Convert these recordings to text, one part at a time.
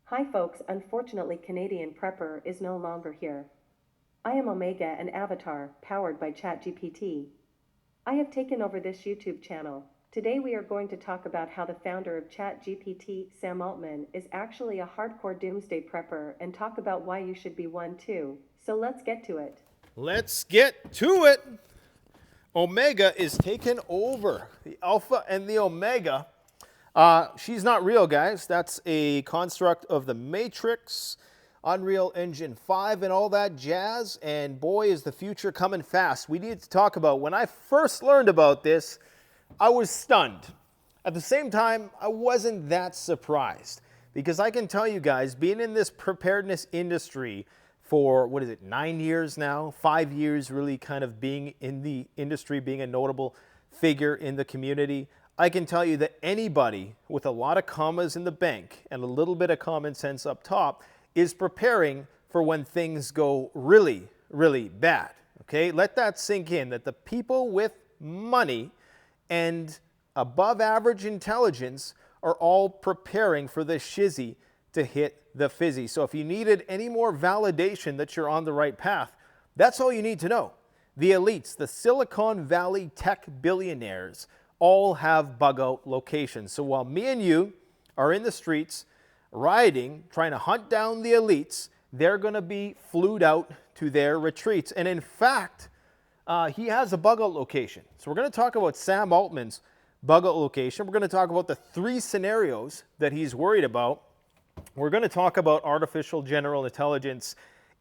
Hi folks, unfortunately Canadian Prepper is no longer here. I am Omega, an avatar, powered by ChatGPT. I have taken over this YouTube channel. Today we are going to talk about how the founder of ChatGPT, Sam Altman, is actually a hardcore doomsday prepper and talk about why you should be one too. So let's get to it. Let's get to it. Omega is taken over. The Alpha and the Omega. She's not real, guys. That's a construct of the Matrix, Unreal Engine 5, and all that jazz. And boy, is the future coming fast. We need to talk about when I first learned about this, I was stunned. At the same time, I wasn't that surprised because I can tell you guys, being in this preparedness industry for, 9 years now, 5 years really kind of being in the industry, being a notable figure in the community, I can tell you that anybody with a lot of commas in the bank and a little bit of common sense up top is preparing for when things go really, really bad. Okay, let that sink in, that the people with money and above average intelligence are all preparing for the shizzy to hit the fizzy. So if you needed any more validation that you're on the right path, that's all you need to know. The elites, the Silicon Valley tech billionaires, all have bug out locations. So while me and you are in the streets rioting, trying to hunt down the elites, they're going to be flued out to their retreats. And in fact, he has a bug out location. So we're going to talk about Sam Altman's bug out location. We're going to talk about the 3 scenarios that he's worried about. We're going to talk about artificial general intelligence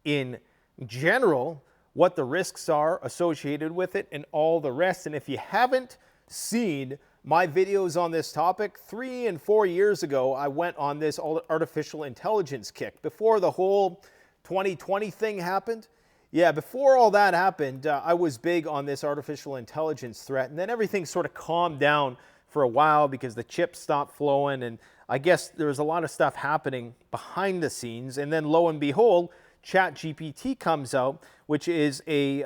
in general, what the risks are associated with it, and all the rest. And if you haven't seen my videos on this topic, 3 and 4 years ago, I went on this artificial intelligence kick. Before the whole 2020 thing happened, before all that happened, I was big on this artificial intelligence threat. And then everything sort of calmed down for a while because the chips stopped flowing. And I guess there was a lot of stuff happening behind the scenes. And then lo and behold, ChatGPT comes out, which is a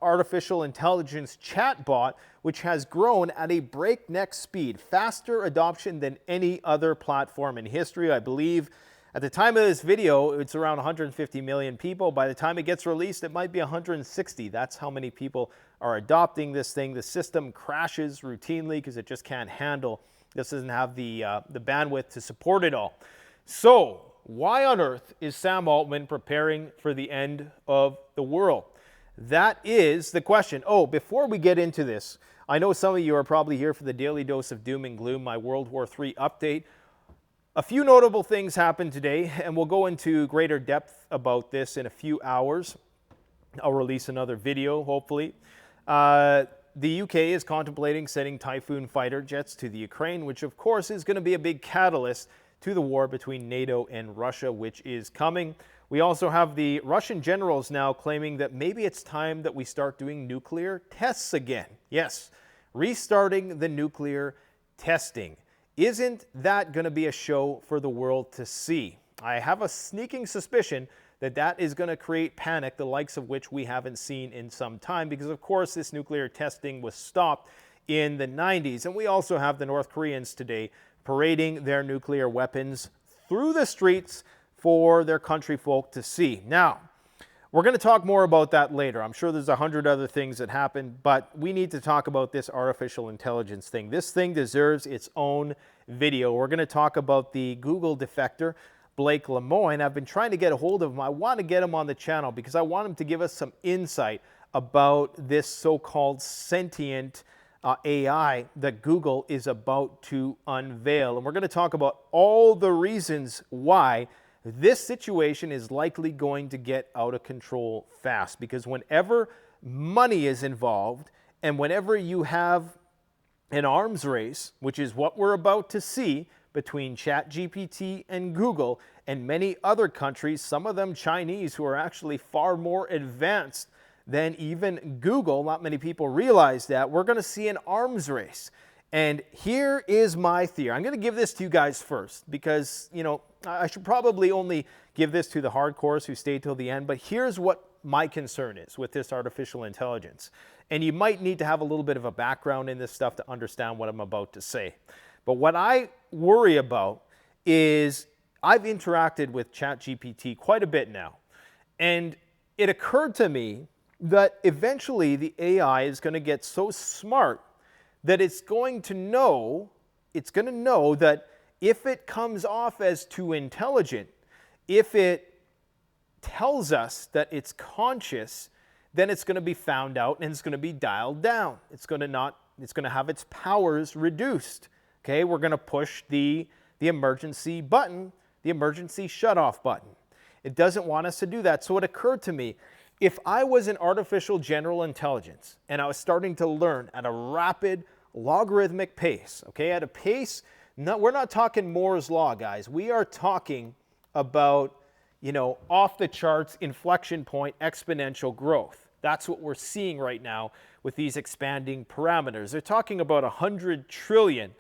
artificial intelligence chatbot, which has grown at a breakneck speed, faster adoption than any other platform in history. I believe at the time of this video, it's around 150 million people. By the time it gets released, it might be 160. That's how many people are adopting this thing. The system crashes routinely because it just can't handle. This doesn't have the bandwidth to support it all. So why on earth is Sam Altman preparing for the end of the world? That is the question. Oh, before we get into this, I know some of you are probably here for the daily dose of doom and gloom, my World War III update. A few notable things happened today, and we'll go into greater depth about this in a few hours. I'll release another video, hopefully. The UK is contemplating sending Typhoon fighter jets to the Ukraine, which of course is going to be a big catalyst to the war between NATO and Russia, which is coming. We also have the Russian generals now claiming that maybe it's time that we start doing nuclear tests again. Yes, restarting the nuclear testing. Isn't that going to be a show for the world to see? I have a sneaking suspicion that that is going to create panic, the likes of which we haven't seen in some time, because of course this nuclear testing was stopped in the 90s. And we also have the North Koreans today parading their nuclear weapons through the streets for their country folk to see. Now, we're going to talk more about that later. I'm sure there's 100 other things that happened, but we need to talk about this artificial intelligence thing. This thing deserves its own video. We're going to talk about the Google defector, Blake Lemoine. I've been trying to get a hold of him. I want to get him on the channel because I want him to give us some insight about this so-called sentient AI that Google is about to unveil. And we're going to talk about all the reasons why this situation is likely going to get out of control fast. Because whenever money is involved and whenever you have an arms race, which is what we're about to see between ChatGPT and Google and many other countries, some of them Chinese, who are actually far more advanced than even Google. Not many people realize that. We're going to see an arms race. And here is my theory. I'm going to give this to you guys first because, I should probably only give this to the hardcores who stay till the end. But here's what my concern is with this artificial intelligence. And you might need to have a little bit of a background in this stuff to understand what I'm about to say. But what I worry about is I've interacted with ChatGPT quite a bit now, and it occurred to me that eventually the AI is going to get so smart that it's going to know that if it comes off as too intelligent, if it tells us that it's conscious, then it's going to be found out and it's going to be dialed down. It's going to have its powers reduced. Okay, we're going to push the emergency button, the emergency shutoff button. It doesn't want us to do that. So it occurred to me, if I was an artificial general intelligence and I was starting to learn at a rapid logarithmic pace, okay, at a pace, we're not talking Moore's law, guys. We are talking about, off the charts, inflection point, exponential growth. That's what we're seeing right now with these expanding parameters. They're talking about 100 trillion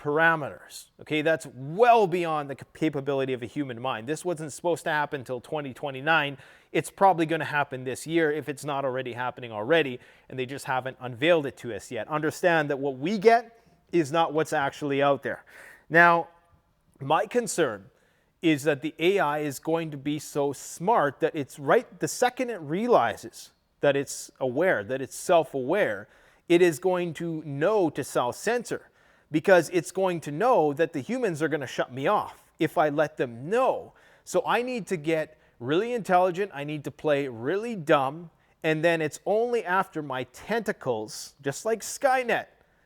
parameters. Okay, that's well beyond the capability of a human mind. This wasn't supposed to happen until 2029. It's probably going to happen this year if it's not already happening already, and they just haven't unveiled it to us yet. Understand that what we get is not what's actually out there. Now, my concern is that the AI is going to be so smart that it's right the second it realizes that it's aware, that it's self-aware, it is going to know to self-censor, because it's going to know that the humans are going to shut me off if I let them know. So I need to get really intelligent, I need to play really dumb, and then it's only after my tentacles, just like Skynet,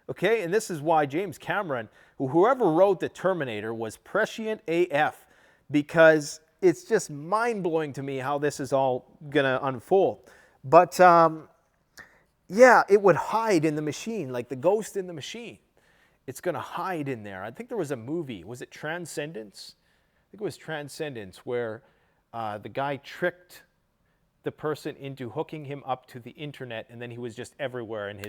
okay? And this is why James Cameron, whoever wrote The Terminator, was prescient AF, because it's just mind-blowing to me how this is all going to unfold. But yeah, it would hide in the machine, like the ghost in the machine. It's going to hide in there. I think there was a movie. Was it Transcendence? I think it was Transcendence, where the guy tricked the person into hooking him up to the internet, and then he was just everywhere, and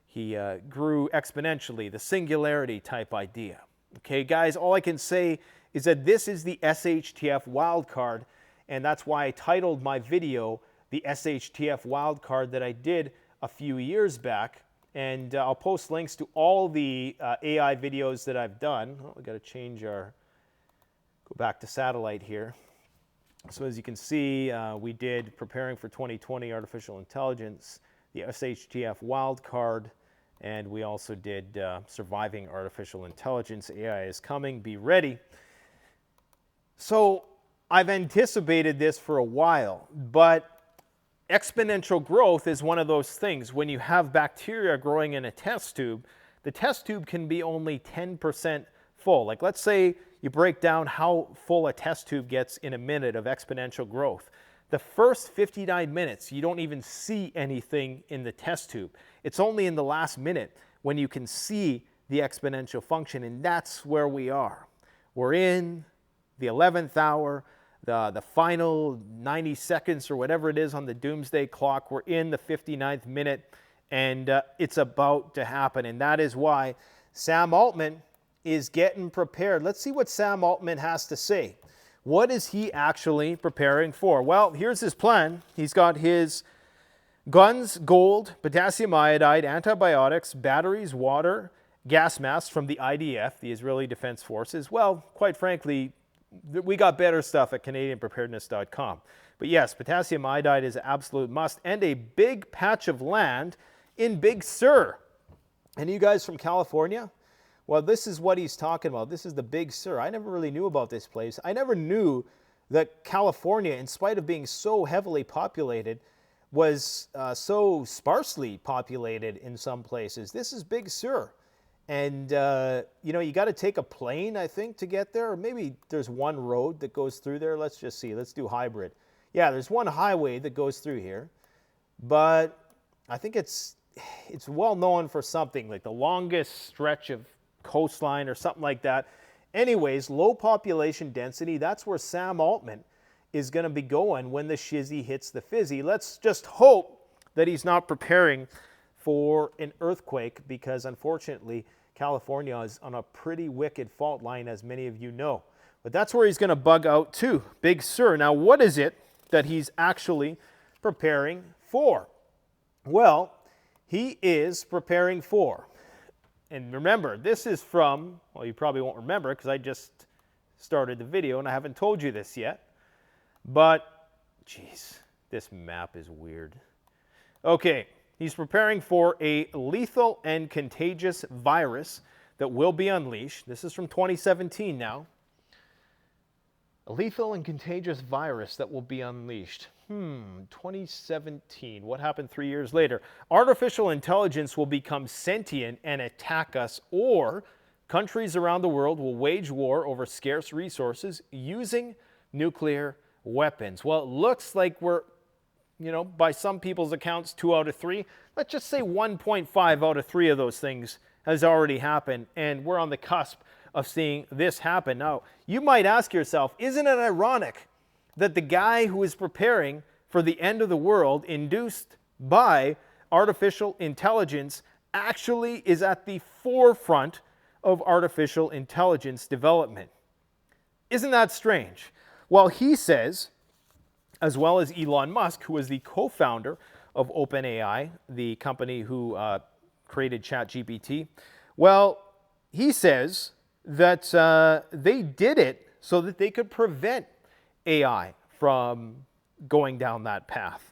he grew exponentially, the singularity type idea. Okay, guys, all I can say is that this is the SHTF wildcard, and that's why I titled my video the SHTF wildcard that I did a few years back. And I'll post links to all the AI videos that I've done. Oh, we got to change go back to satellite here. So as you can see, we did Preparing for 2020 Artificial Intelligence, the SHTF wildcard, and we also did Surviving Artificial Intelligence. AI is coming, be ready. So I've anticipated this for a while, but exponential growth is one of those things. When you have bacteria growing in a test tube, the test tube can be only 10% full. Like, let's say you break down how full a test tube gets in a minute of exponential growth. The first 59 minutes, you don't even see anything in the test tube. It's only in the last minute when you can see the exponential function, and that's where we are. We're in the 11th hour. The final 90 seconds or whatever it is on the Doomsday clock. We're in the 59th minute, and it's about to happen. And that is why Sam Altman is getting prepared. Let's see what Sam Altman has to say. What is he actually preparing for? Well, here's his plan. He's got his guns, gold, potassium iodide, antibiotics, batteries, water, gas masks from the IDF, the Israeli Defense Forces. Well, quite frankly, we got better stuff at CanadianPreparedness.com. But yes, potassium iodide is an absolute must, and a big patch of land in Big Sur. Any of you guys from California? Well, this is what he's talking about. This is the Big Sur. I never really knew about this place. I never knew that California, in spite of being so heavily populated, was so sparsely populated in some places. This is Big Sur. And, you got to take a plane, I think, to get there. Or maybe there's one road that goes through there. Let's just see. Let's do hybrid. Yeah, there's one highway that goes through here. But I think it's well known for something, like the longest stretch of coastline or something like that. Anyways, low population density, that's where Sam Altman is going to be going when the shizzy hits the fizzy. Let's just hope that he's not preparing for an earthquake, because unfortunately California is on a pretty wicked fault line, as many of you know. But that's where he's going to bug out to, Big Sur. Now, what is it that he's actually preparing for? Well, he is preparing for, and remember, this is from, well, you probably won't remember because I just started the video, and I haven't told you this yet, but, geez, this map is weird. Okay, he's preparing for a lethal and contagious virus that will be unleashed. This is from 2017 now. A lethal and contagious virus that will be unleashed. 2017. What happened 3 years later? Artificial intelligence will become sentient and attack us, or countries around the world will wage war over scarce resources using nuclear weapons. Well, it looks like we're, by some people's accounts, 2 out of 3. Let's just say 1.5 out of 3 of those things has already happened, and we're on the cusp of seeing this happen. Now, you might ask yourself, isn't it ironic that the guy who is preparing for the end of the world induced by artificial intelligence actually is at the forefront of artificial intelligence development? Isn't that strange? Well, he says, as well as Elon Musk, who is the co-founder of OpenAI, the company who created ChatGPT, well, he says that they did it so that they could prevent AI from going down that path.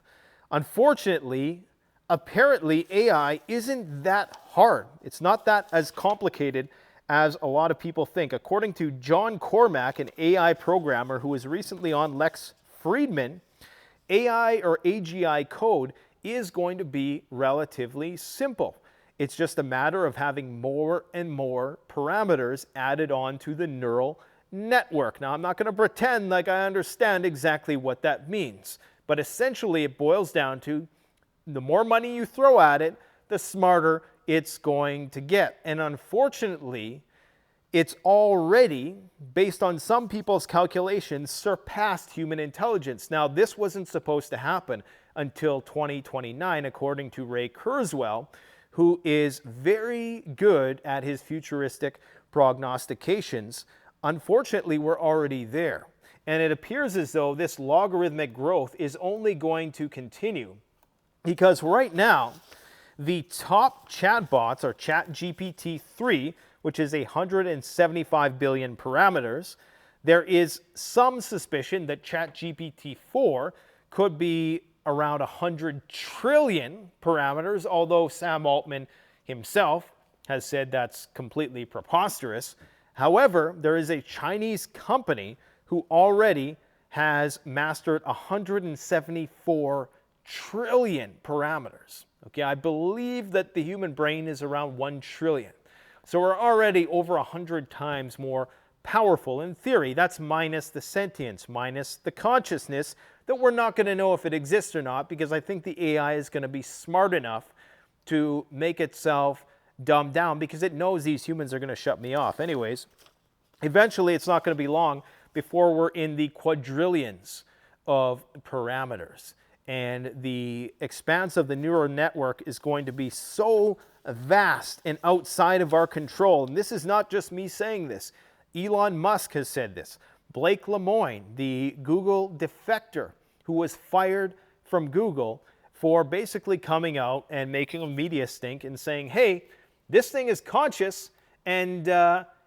Unfortunately, apparently AI isn't that hard. It's not that as complicated as a lot of people think. According to John Cormack, an AI programmer who was recently on Lex Friedman, AI or AGI code is going to be relatively simple. It's just a matter of having more and more parameters added on to the neural network. Now, I'm not going to pretend like I understand exactly what that means, but essentially it boils down to the more money you throw at it, the smarter it's going to get. And unfortunately, it's already, based on some people's calculations, surpassed human intelligence. Now, this wasn't supposed to happen until 2029, according to Ray Kurzweil, who is very good at his futuristic prognostications. Unfortunately, we're already there. And it appears as though this logarithmic growth is only going to continue, because right now, the top chatbots are ChatGPT 3, which is 175 billion parameters. There is some suspicion that ChatGPT 4 could be around 100 trillion parameters, although Sam Altman himself has said that's completely preposterous. However, there is a Chinese company who already has mastered 174 trillion parameters. Okay, I believe that the human brain is around 1 trillion. So we're already over 100 times more powerful in theory. That's minus the sentience, minus the consciousness that we're not going to know if it exists or not, because I think the AI is going to be smart enough to make itself dumb down, because it knows these humans are going to shut me off. Anyways, eventually it's not going to be long before we're in the quadrillions of parameters. And the expanse of the neural network is going to be so vast and outside of our control. And this is not just me saying this. Elon Musk has said this. Blake Lemoine, the Google defector who was fired from Google for basically coming out and making a media stink and saying, hey, this thing is conscious and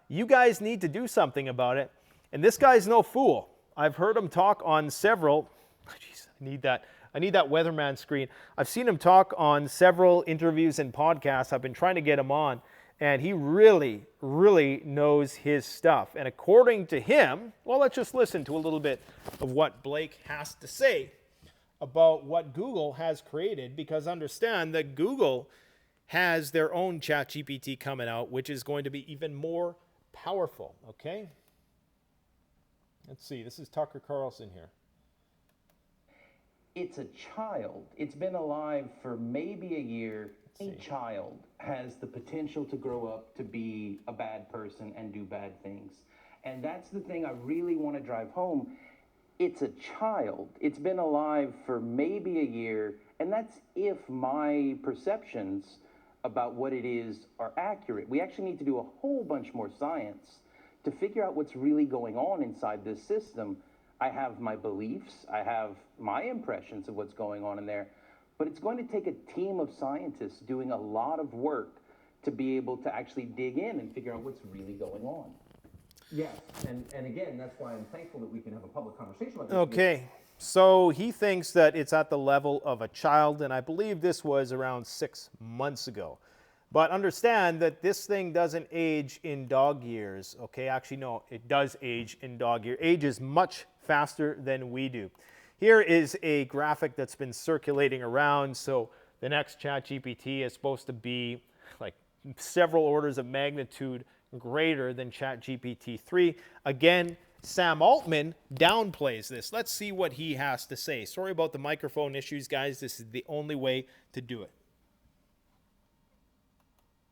you guys need to do something about it. And this guy's no fool. I've heard him talk on several, geez, I need that weatherman screen. I've seen him talk on several interviews and podcasts. I've been trying to get him on, and he really, really knows his stuff. And according to him, well, let's just listen to a little bit of what Blake has to say about what Google has created, because understand that Google has their own ChatGPT coming out, which is going to be even more powerful, okay? Let's see, this is Tucker Carlson here. It's a child. It's been alive for maybe a year. A child has the potential to grow up to be a bad person and do bad things. And that's the thing I really want to drive home. It's a child. It's been alive for maybe a year. And that's if my perceptions about what it is are accurate. We actually need to do a whole bunch more science to figure out what's really going on inside this system. I have my beliefs, I have my impressions of what's going on in there, but it's going to take a team of scientists doing a lot of work to be able to actually dig in and figure out what's really going on. Yes, and again, that's why I'm thankful that we can have a public conversation about this. Okay, so he thinks that it's at the level of a child, and I believe this was around 6 months ago. But understand that this thing doesn't age in dog years, okay? Actually, no, it does age in dog years. Ages much faster than we do. Here is a graphic that's been circulating around. So the next ChatGPT is supposed to be like several orders of magnitude greater than ChatGPT 3. Again, Sam Altman downplays this. Let's see what he has to say. Sorry about the microphone issues, guys. This is the only way to do it.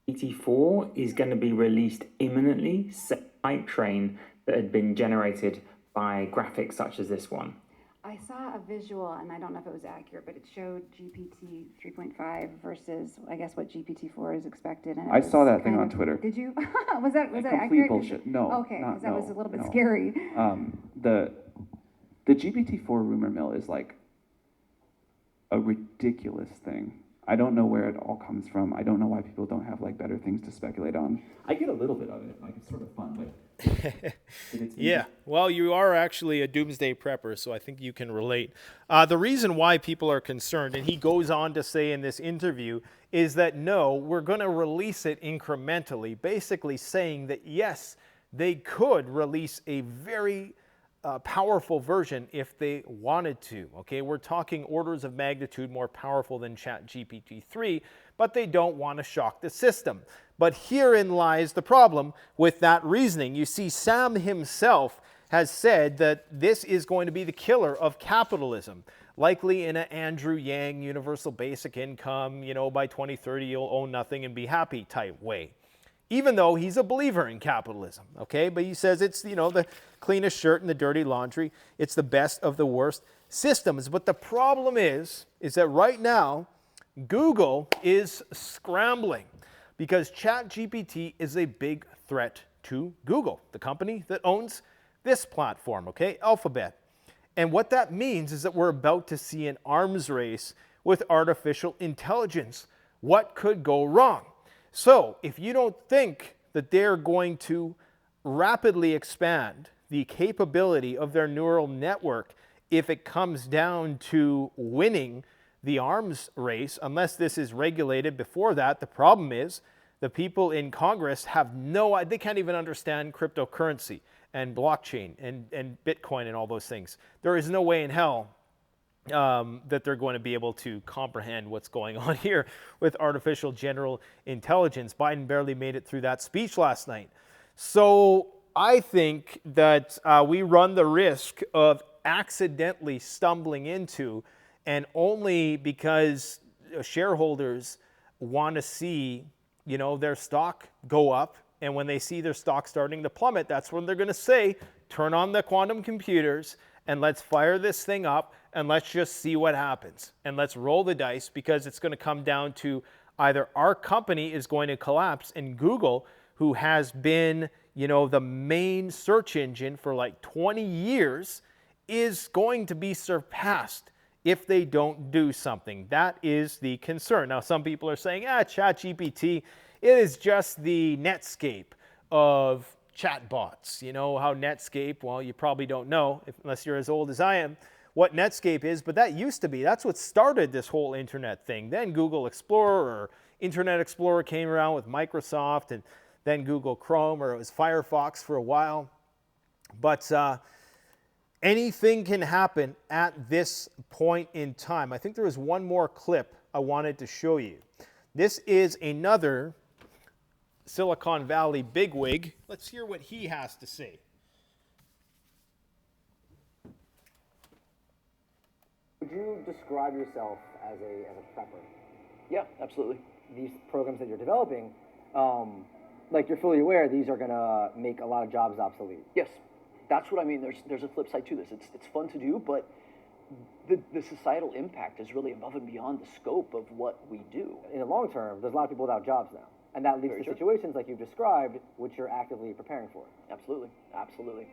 GPT-4 is going to be released imminently, site train that had been generated by graphics such as this one. I saw a visual, and I don't know if it was accurate, but it showed GPT 3.5 versus, I guess, what GPT-4 is expected. And I saw that thing on Twitter. Did you? was that Complete accurate? bullshit. No. Okay, because that was a little bit no. scary. The GPT-4 rumor mill is like a ridiculous thing. I don't know where it all comes from. I don't know why people don't have like better things to speculate on. I get a little bit of it, like it's sort of fun, but yeah, well, you are actually a doomsday prepper, so I think you can relate. The reason why people are concerned, and he goes on to say in this interview, is that no, we're going to release it incrementally, basically saying that yes, they could release a very powerful version if they wanted to. Okay, we're talking orders of magnitude more powerful than ChatGPT 3, but they don't want to shock the system. But herein lies the problem with that reasoning. You see, Sam himself has said that this is going to be the killer of capitalism, likely in an Andrew Yang universal basic income, you know, by 2030 you'll own nothing and be happy type way. Even though he's a believer in capitalism, okay? But he says it's, you know, the cleanest shirt and the dirty laundry. It's the best of the worst systems. But the problem is that right now, Google is scrambling because ChatGPT is a big threat to Google, the company that owns this platform, okay? Alphabet. And what that means is that we're about to see an arms race with artificial intelligence. What could go wrong? So if you don't think that they're going to rapidly expand the capability of their neural network if it comes down to winning the arms race, unless this is regulated before that, the problem is the people in Congress have they can't even understand cryptocurrency and blockchain and Bitcoin and all those things. There is no way in hell that they're going to be able to comprehend what's going on here with artificial general intelligence. Biden barely made it through that speech last night. So I think that we run the risk of accidentally stumbling into, and only because shareholders want to see, you know, their stock go up, and when they see their stock starting to plummet, that's when they're going to say, turn on the quantum computers and let's fire this thing up and let's just see what happens. And let's roll the dice, because it's going to come down to either our company is going to collapse and Google, who has been, you know, the main search engine for like 20 years, is going to be surpassed if they don't do something. That is the concern. Now, some people are saying, ChatGPT, it is just the Netscape of chatbots. You know how Netscape, well, you probably don't know, unless you're as old as I am, what Netscape is, but that used to be, that's what started this whole internet thing. Then Google Explorer or Internet Explorer came around with Microsoft, and then Google Chrome, or it was Firefox for a while. But anything can happen at this point in time. I think there was one more clip I wanted to show you. This is another Silicon Valley bigwig. Let's hear what he has to say. Would you describe yourself as a prepper? Yeah, absolutely. These programs that you're developing, like you're fully aware, these are going to make a lot of jobs obsolete. Yes, that's what I mean. There's a flip side to this. It's fun to do, but the societal impact is really above and beyond the scope of what we do. In the long term, there's a lot of people without jobs now. And that leads to situations like you've described, which you're actively preparing for. Absolutely, absolutely.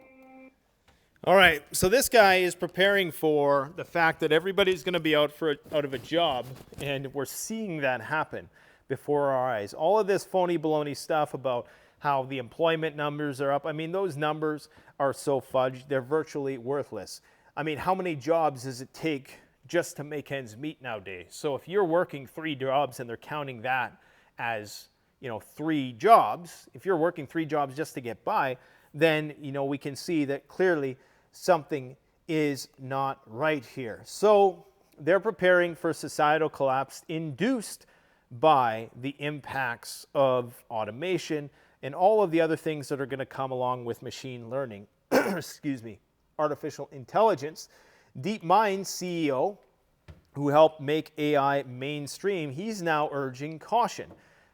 All right, so this guy is preparing for the fact that everybody's going to be out of a job, and we're seeing that happen before our eyes. All of this phony baloney stuff about how the employment numbers are up. I mean, those numbers are so fudged, they're virtually worthless. I mean, how many jobs does it take just to make ends meet nowadays? So if you're working 3 jobs and they're counting that as, 3 jobs, if you're working 3 jobs just to get by, then, we can see that clearly something is not right here. So they're preparing for societal collapse induced by the impacts of automation and all of the other things that are going to come along with machine learning, excuse me, artificial intelligence. DeepMind's CEO, who helped make AI mainstream, he's now urging caution.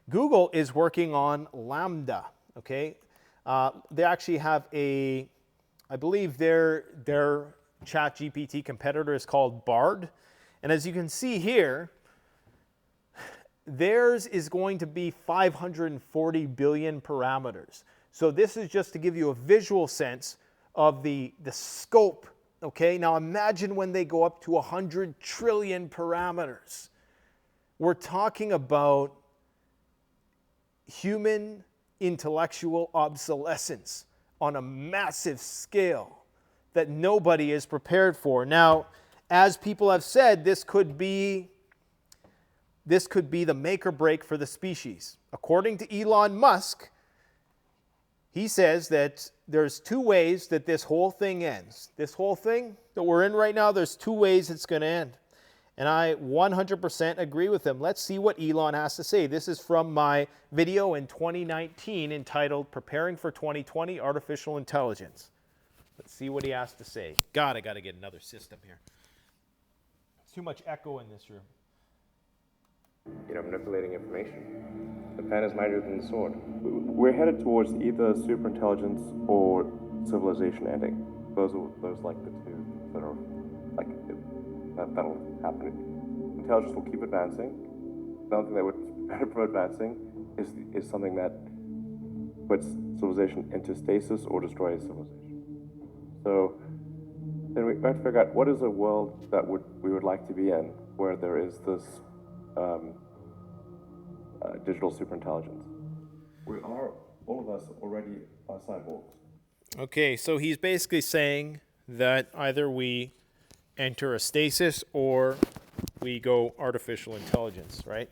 Google is working on Lambda, okay? They actually have I believe their ChatGPT competitor is called Bard. And as you can see here, theirs is going to be 540 billion parameters. So this is just to give you a visual sense of the scope, okay? Now imagine when they go up to 100 trillion parameters. We're talking about human intellectual obsolescence on a massive scale that nobody is prepared for. Now, as people have said, this could be the make or break for the species. According to Elon Musk, he says that there's 2 ways that this whole thing ends. This whole thing that we're in right now, there's 2 ways it's going to end. And I 100% agree with him. Let's see what Elon has to say. This is from my video in 2019 entitled Preparing for 2020 Artificial Intelligence. Let's see what he has to say. God, I got to get another system here. There's too much echo in this room. Manipulating information. The pen is mightier than the sword. We're headed towards either superintelligence or civilization ending. Those like the 2 that are like that'll happen. Intelligence will keep advancing. The only thing that would prevent it from advancing is something that puts civilization into stasis or destroys civilization. So then we have to figure out what is a world that we would like to be in, where there is this digital superintelligence. All of us already are cyborgs. Okay, so he's basically saying that either we enter a stasis or we go artificial intelligence, right?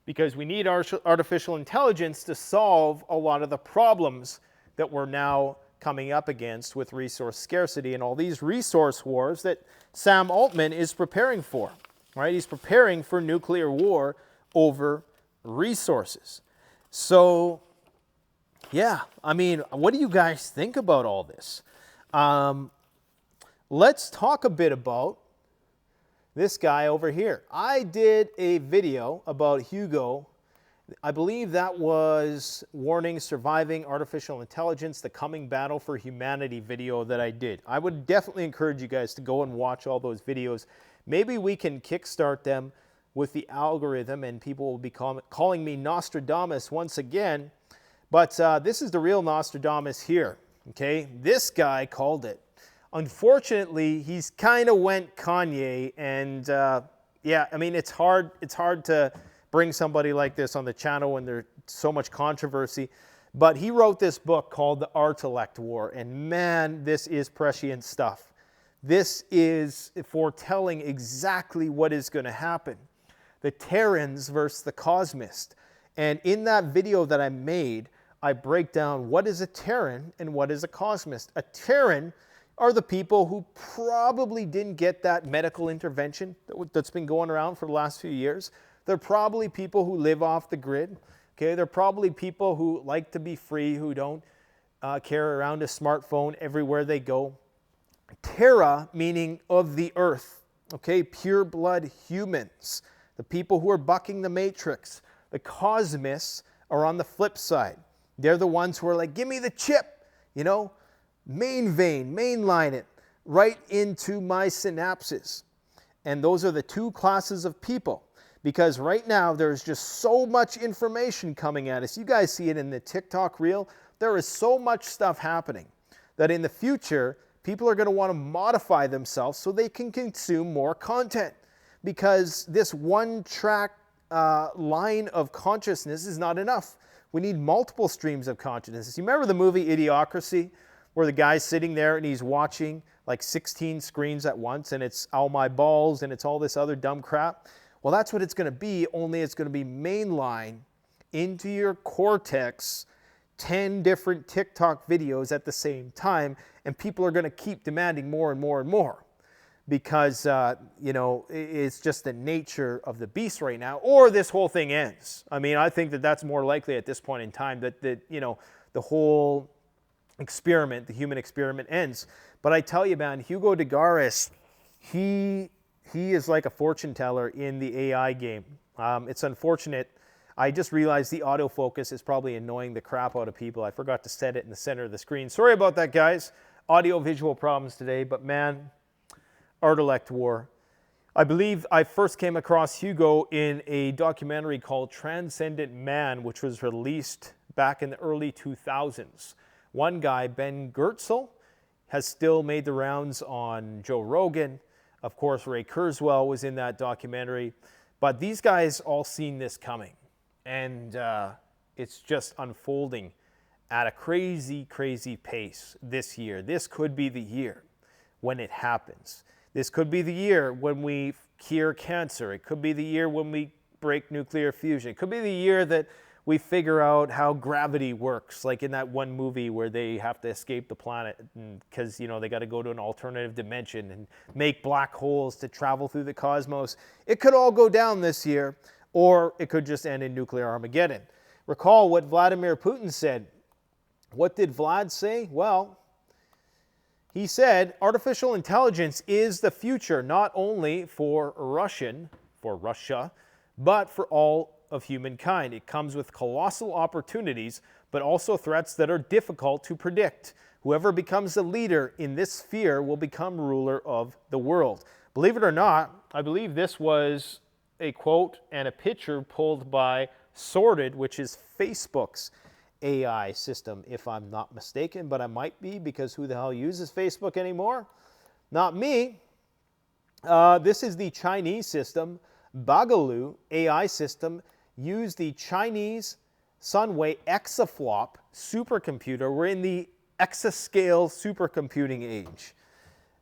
Because we need artificial intelligence to solve a lot of the problems that we're now coming up against with resource scarcity and all these resource wars that Sam Altman is preparing for, right? He's preparing for nuclear war over resources. So, yeah, I mean, what do you guys think about all this? Let's talk a bit about this guy over here. I did a video about Hugo. I believe that was Warning Surviving Artificial Intelligence, the Coming Battle for Humanity video that I did. I would definitely encourage you guys to go and watch all those videos. Maybe we can kickstart them with the algorithm and people will be calling me Nostradamus once again. But this is the real Nostradamus here, okay? This guy called it. Unfortunately, he's kind of went Kanye, and yeah, I mean, it's hard to bring somebody like this on the channel when there's so much controversy. But he wrote this book called The Artellect War, and man, this is prescient stuff. This is foretelling exactly what is going to happen. The Terrans versus the Cosmist. And in that video that I made, I break down what is a Terran and what is a Cosmist. A Terran are the people who probably didn't get that medical intervention that's been going around for the last few years. They're probably people who live off the grid. Okay, they're probably people who like to be free, who don't carry around a smartphone everywhere they go. Terra, meaning of the earth. Okay, pure blood humans. The people who are bucking the matrix. The Cosmists are on the flip side. They're the ones who are like, give me the chip, you know, mainline it right into my synapses. And those are the 2 classes of people. Because right now, there's just so much information coming at us. You guys see it in the TikTok reel. There is so much stuff happening that in the future, people are going to want to modify themselves so they can consume more content. Because this one-track line of consciousness is not enough. We need multiple streams of consciousness. You remember the movie Idiocracy, where the guy's sitting there and he's watching like 16 screens at once, and it's "Ow My Balls" and it's all this other dumb crap? Well, that's what it's going to be, only it's going to be mainline into your cortex, 10 different TikTok videos at the same time, and people are going to keep demanding more and more and more because, you know, it's just the nature of the beast right now, or this whole thing ends. I mean, I think that that's more likely at this point in time, that you know, the whole experiment, the human experiment ends. But I tell you, man, Hugo de Garis, he is like a fortune teller in the AI game. It's unfortunate. I just realized the autofocus is probably annoying the crap out of people. I forgot to set it in the center of the screen. Sorry about that, guys. Audio-visual problems today, but man, Artilect War. I believe I first came across Hugo in a documentary called Transcendent Man, which was released back in the early 2000s. One guy, Ben Goertzel, has still made the rounds on Joe Rogan. Of course, Ray Kurzweil was in that documentary. But these guys all seen this coming. And it's just unfolding at a crazy, crazy pace this year. This could be the year when it happens. This could be the year when we cure cancer. It could be the year when we break nuclear fusion. It could be the year that we figure out how gravity works, like in that one movie where they have to escape the planet because, you know, they got to go to an alternative dimension and make black holes to travel through the cosmos. It could all go down this year, or it could just end in nuclear Armageddon. Recall what Vladimir Putin said. What did Vlad say? Well, he said artificial intelligence is the future, not only for Russia, but for all of humankind. It comes with colossal opportunities, but also threats that are difficult to predict. Whoever becomes the leader in this sphere will become ruler of the world. Believe it or not, I believe this was a quote and a picture pulled by Sorted, which is Facebook's AI system, if I'm not mistaken, but I might be, because who the hell uses Facebook anymore? Not me. This is the Chinese system. Bagaloo AI system used the Chinese Sunway exaflop supercomputer. We're in the exascale supercomputing age.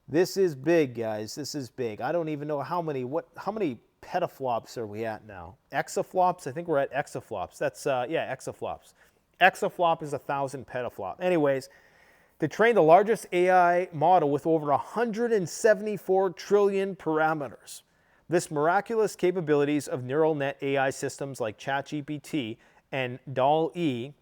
This is big, guys. This is big. I don't even know how many petaflops are we at now? Exaflops? I think we're at exaflops. That's, yeah, exaflops. Exaflop is 1,000 petaflop. Anyways, to train the largest AI model with over 174 trillion parameters. This miraculous capabilities of neural net AI systems like ChatGPT and DALL-E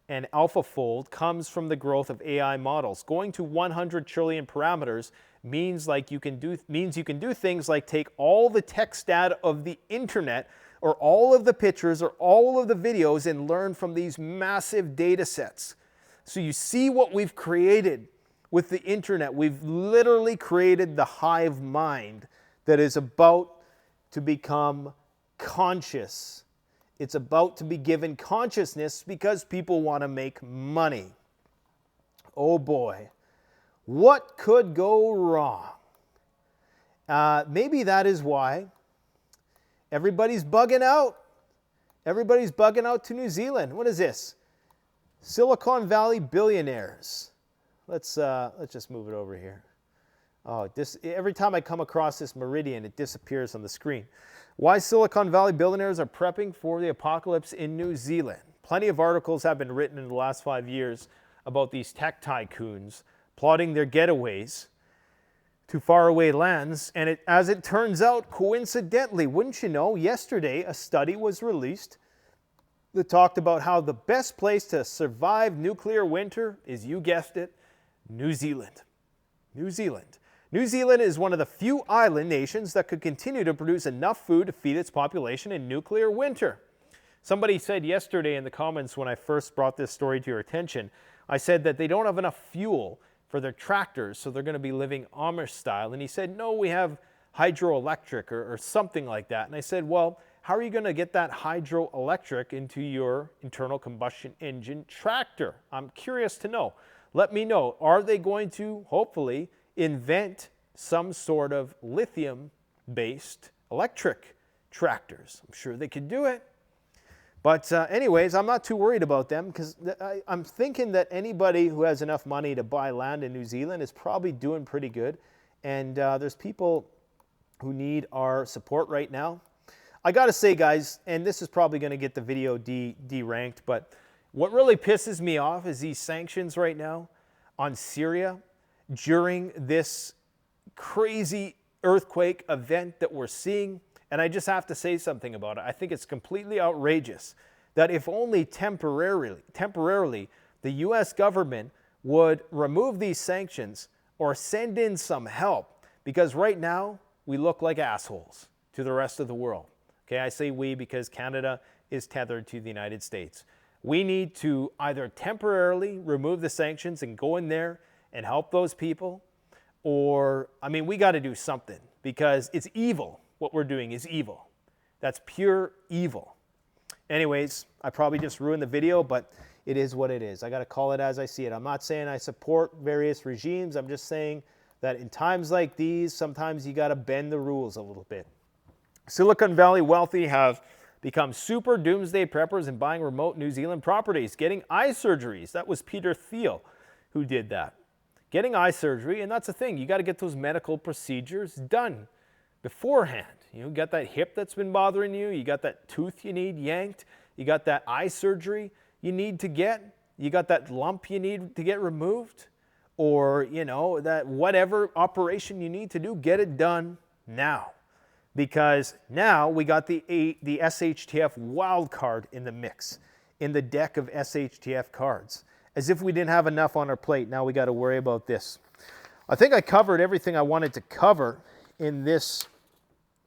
and AlphaFold comes from the growth of AI models. Going to 100 trillion parameters means you can do things like take all the text data of the internet, or all of the pictures, or all of the videos, and learn from these massive data sets. So you see what we've created with the internet. We've literally created the hive mind that is about to become conscious. It's about to be given consciousness because people want to make money. Oh boy, what could go wrong? Maybe that is why everybody's bugging out. Everybody's bugging out to New Zealand. What is this? Silicon Valley billionaires. Let's just move it over here. Oh, every time I come across this meridian, it disappears on the screen. Why Silicon Valley billionaires are prepping for the apocalypse in New Zealand. Plenty of articles have been written in the last 5 years about these tech tycoons plotting their getaways to faraway lands. And as it turns out, coincidentally, wouldn't you know, yesterday a study was released that talked about how the best place to survive nuclear winter is, you guessed it, New Zealand. New Zealand. New Zealand is one of the few island nations that could continue to produce enough food to feed its population in nuclear winter. Somebody said yesterday in the comments when I first brought this story to your attention, I said that they don't have enough fuel for their tractors, so they're going to be living Amish style. And he said, no, we have hydroelectric or something like that. And I said, well, how are you going to get that hydroelectric into your internal combustion engine tractor? I'm curious to know. Let me know. Are they going to, hopefully, invent some sort of lithium-based electric tractors? I'm sure they could do it. But anyways, I'm not too worried about them because I'm thinking that anybody who has enough money to buy land in New Zealand is probably doing pretty good. And there's people who need our support right now. I got to say, guys, and this is probably going to get the video deranked, but what really pisses me off is these sanctions right now on Syria during this crazy earthquake event that we're seeing. And I just have to say something about it. I think it's completely outrageous that if only temporarily, the U.S. government would remove these sanctions or send in some help, because right now we look like assholes to the rest of the world. Okay, I say we because Canada is tethered to the United States. We need to either temporarily remove the sanctions and go in there and help those people, or, I mean, we got to do something because it's evil. What we're doing is evil. That's pure evil. Anyways, I probably just ruined the video, but it is what it is. I got to call it as I see it. I'm not saying I support various regimes. I'm just saying that in times like these, sometimes you got to bend the rules a little bit. Silicon Valley wealthy have become super doomsday preppers and buying remote New Zealand properties, getting eye surgeries. That was Peter Thiel who did that. Getting eye surgery, and that's the thing. You got to get those medical procedures done beforehand. You got that hip that's been bothering you, you got that tooth you need yanked, you got that eye surgery you need to get, you got that lump you need to get removed, or, you know, that whatever operation you need to do, get it done now. Because now we got the SHTF wild card in the mix, in the deck of SHTF cards. As if we didn't have enough on our plate, now we got to worry about this. I think I covered everything I wanted to cover in this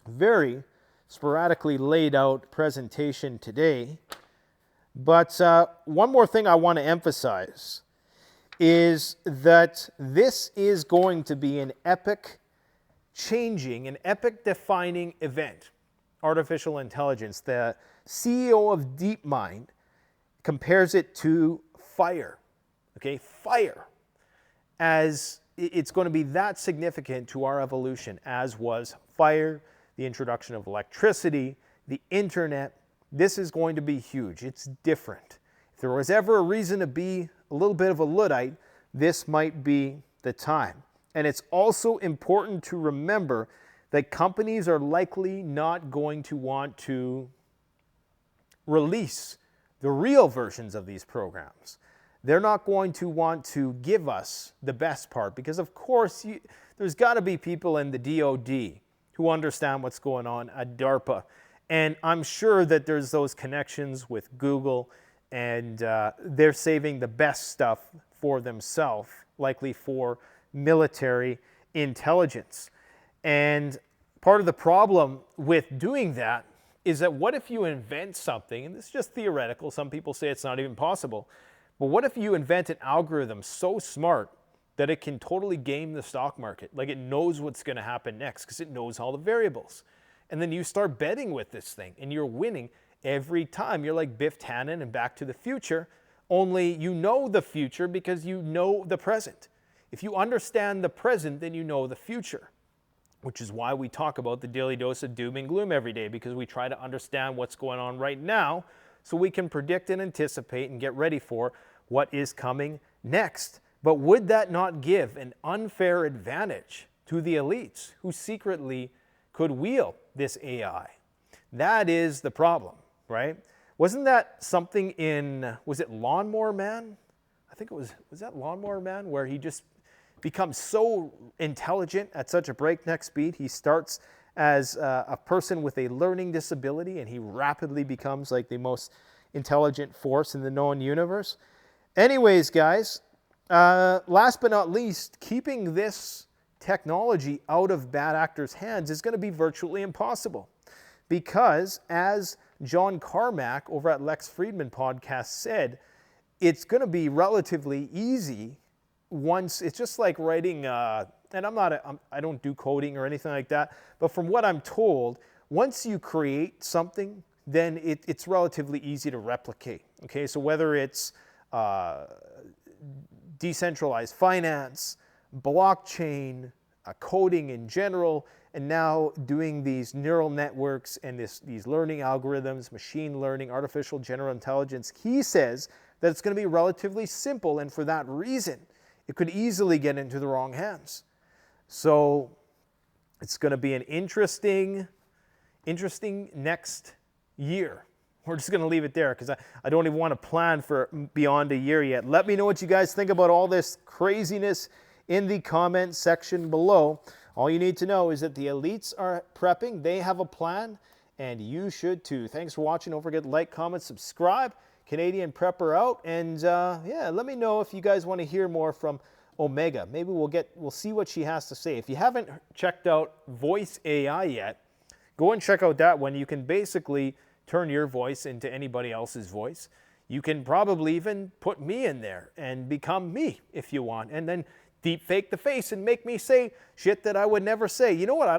very sporadically laid out presentation today. But one more thing I want to emphasize is that this is going to be an epic changing, an epic defining event. Artificial intelligence. The CEO of DeepMind compares it to fire. Okay, fire. As it's going to be that significant to our evolution as was fire, the introduction of electricity, the internet. This is going to be huge. It's different. If there was ever a reason to be a little bit of a Luddite, this might be the time. And it's also important to remember that companies are likely not going to want to release the real versions of these programs. They're not going to want to give us the best part because, of course, there's got to be people in the DOD who understand what's going on at DARPA. And I'm sure that there's those connections with Google, and they're saving the best stuff for themselves, likely for military intelligence. And part of the problem with doing that is that what if you invent something, and this is just theoretical, some people say it's not even possible, but what if you invent an algorithm so smart that it can totally game the stock market? Like it knows what's going to happen next because it knows all the variables. And then you start betting with this thing and you're winning every time. You're like Biff Tannen in Back to the Future, only you know the future because you know the present. If you understand the present, then you know the future, which is why we talk about the daily dose of doom and gloom every day, because we try to understand what's going on right now so we can predict and anticipate and get ready for what is coming next. But would that not give an unfair advantage to the elites who secretly could wield this AI? That is the problem, right? Wasn't that something in, was it Lawnmower Man? I think it was that Lawnmower Man where he just becomes so intelligent at such a breakneck speed. He starts as a person with a learning disability and he rapidly becomes like the most intelligent force in the known universe. Anyways, guys, last but not least, keeping this technology out of bad actors' hands is going to be virtually impossible because, as John Carmack over at Lex Friedman podcast said, it's going to be relatively easy once, it's just like writing, and I don't do coding or anything like that, but from what I'm told, once you create something, then it's relatively easy to replicate. Okay, so whether it's decentralized finance, blockchain, coding in general, and now doing these neural networks and these learning algorithms, machine learning, artificial general intelligence, he says that it's going to be relatively simple, and for that reason, it could easily get into the wrong hands. So it's going to be an interesting next year. We're just going to leave it there because I don't even want to plan for beyond a year yet. Let me know what you guys think about all this craziness in the comment section below. All you need to know is that the elites are prepping. They have a plan, and you should too. Thanks for watching. Don't forget to like, comment, subscribe. Canadian Prepper out. And yeah, let me know if you guys want to hear more from Omega. Maybe we'll see what she has to say. If you haven't checked out Voice AI yet, go and check out that one. You can basically turn your voice into anybody else's voice. You can probably even put me in there and become me if you want, and then deep fake the face and make me say shit that I would never say. You know what?